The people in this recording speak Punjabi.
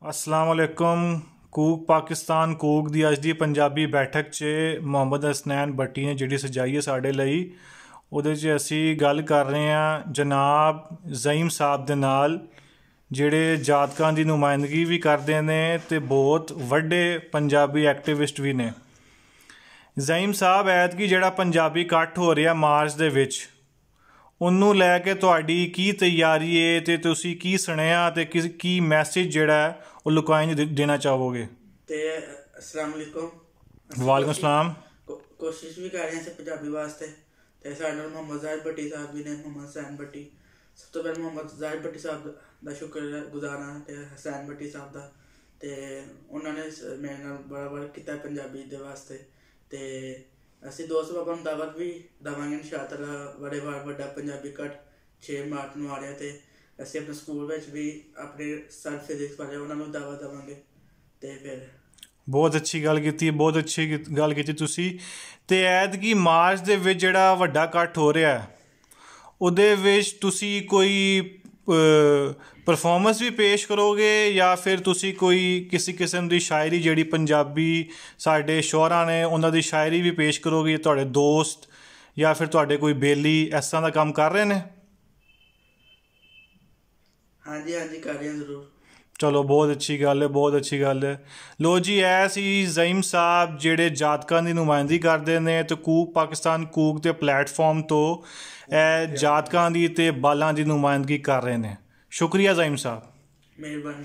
अस्सलाम वालेकुम। कूक पाकिस्तान कूक दी अज दी पंजाबी बैठक च मोहम्मद हसनैन भट्टी ने जिहड़ी सजाई है साढ़े ਲਈ ਉਹਦੇ 'ਚ ਅਸੀਂ ਗੱਲ ਕਰ ਰਹੇ ਹਾਂ ਜਨਾਬ ਜ਼ਈਮ ਸਾਹਿਬ ਦੇ ਨਾਲ ਜਿਹੜੇ ਜਾਤਕਾਂ ਦੀ ਨੁਮਾਇੰਦਗੀ ਵੀ ਕਰਦੇ ਨੇ ਤੇ ਬਹੁਤ ਵੱਡੇ ਪੰਜਾਬੀ ਐਕਟਿਵਿਸਟ ਵੀ ਨੇ। ਜ਼ਈਮ ਸਾਹਿਬ ਐਤਕੀ ਜਿਹੜਾ ਪੰਜਾਬੀ ਇਕੱਠ ਹੋ ਰਿਹਾ ਮਾਰਚ ਦੇ ਵਿੱਚ ਉਹਨੂੰ ਲੈ ਕੇ ਤੁਹਾਡੀ ਕੀ ਤਿਆਰੀ ਹੈ ਤੇ ਤੁਸੀਂ ਕੀ ਸੁਣਿਆ ਤੇ ਕੀ ਮੈਸੇਜ ਜਿਹੜਾ ਹੈ ਉਹ ਲੋਕਾਂ ਨੂੰ ਦੇਣਾ ਚਾਹੋਗੇ? ਤੇ अस्सलाम वालेकुम। ਵਾਲੇਕੁਮ ਸਲਾਮ। कोशिश भी कर रहे हैं पंजाबी वास्ते ਤੇ ਸਾਡੇ ਨਾਲ ਮੁਹੰਮਦ ਜ਼ਾਹਿਦ ਭੱਟੀ ਸਾਹਿਬ ਵੀ ਨੇ, ਮੁਹੰਮਦ ਹਸੈਨ ਭੱਟੀ। ਸਭ ਤੋਂ ਪਹਿਲਾਂ ਮੁਹੰਮਦ ਜ਼ਾਹਿਦ ਭੱਟੀ ਸਾਹਿਬ ਦਾ ਸ਼ੁਕਰਗੁਜ਼ਾਰ ਹਾਂ ਤੇ ਹਸੈਨ ਭੱਟੀ ਸਾਹਿਬ ਦਾ, ਤੇ ਉਹਨਾਂ ਨੇ ਮੇਰੇ ਨਾਲ ਬੜਾ ਵਰਕ ਕੀਤਾ ਪੰਜਾਬੀ ਦੇ ਵਾਸਤੇ। ਤੇ ਅਸੀਂ ਦੋਸਤ ਬਾਬਾ ਨੂੰ ਦਾਵਤ ਵੀ ਦੇਵਾਂਗੇ ਇਨਸ਼ਾਅੱਲਾ। ਬੜੇ ਵੱਡਾ ਪੰਜਾਬੀ ਇਕੱਠ 6 ਮਾਰਚ ਨੂੰ ਆ ਰਿਹਾ ਤੇ ਅਸੀਂ ਆਪਣੇ ਸਕੂਲ ਵਿੱਚ ਵੀ ਆਪਣੇ ਸਰ ਫਿਜ਼ਿਕਸ ਵਾਲੇ ਉਹਨਾਂ ਨੂੰ ਦਾਵਤ ਦੇਵਾਂਗੇ। ਤੇ ਫਿਰ ਬਹੁਤ ਅੱਛੀ ਗੱਲ ਕੀਤੀ, ਬਹੁਤ ਅੱਛੀ ਗੱਲ ਕੀਤੀ ਤੁਸੀਂ। ਤੇ ਐਤਕੀ ਮਾਰਚ ਦੇ ਵਿੱਚ ਜਿਹੜਾ ਵੱਡਾ ਇਕੱਠ ਹੋ ਰਿਹਾ ਉਹਦੇ ਵਿੱਚ ਤੁਸੀਂ ਕੋਈ ਪਰਫਾਰਮੈਂਸ ਵੀ ਪੇਸ਼ ਕਰੋਗੇ ਜਾਂ ਫਿਰ ਤੁਸੀਂ ਕੋਈ ਕਿਸੇ ਕਿਸਮ ਦੀ ਸ਼ਾਇਰੀ ਜਿਹੜੀ ਪੰਜਾਬੀ ਸਾਡੇ ਸ਼ੋਹਰਾਂ ਨੇ ਉਹਨਾਂ ਦੀ ਸ਼ਾਇਰੀ ਵੀ ਪੇਸ਼ ਕਰੋਗੇ? ਤੁਹਾਡੇ ਦੋਸਤ ਜਾਂ ਫਿਰ ਤੁਹਾਡੇ ਕੋਈ ਬੇਲੀ ਇਸ ਤਰ੍ਹਾਂ ਦਾ ਕੰਮ ਕਰ ਰਹੇ ਨੇ? ਹਾਂਜੀ ਹਾਂਜੀ ਕਰ ਰਹੇ ਹਾਂ ਜ਼ਰੂਰ। ਚਲੋ ਬਹੁਤ ਅੱਛੀ ਗੱਲ ਹੈ, ਬਹੁਤ ਅੱਛੀ ਗੱਲ ਹੈ। ਲੋ ਜੀ, ਇਹ ਸੀ ਜ਼ਈਮ ਸਾਹਿਬ ਜਿਹੜੇ ਜਾਤਕਾਂ ਦੀ ਨੁਮਾਇੰਦਗੀ ਕਰਦੇ ਨੇ ਤੇ ਕੂਕ ਪਾਕਿਸਤਾਨ ਕੂਕ ਦੇ ਪਲੇਟਫਾਰਮ ਤੋਂ ਇਹ ਜਾਤਕਾਂ ਦੀ ਤੇ ਬਾਲਾਂ ਦੀ ਨੁਮਾਇੰਦਗੀ ਕਰ ਰਹੇ ਨੇ। ਸ਼ੁਕਰੀਆ ਜ਼ਈਮ ਸਾਹਿਬ, ਮਿਹਰਬਾਨੀ।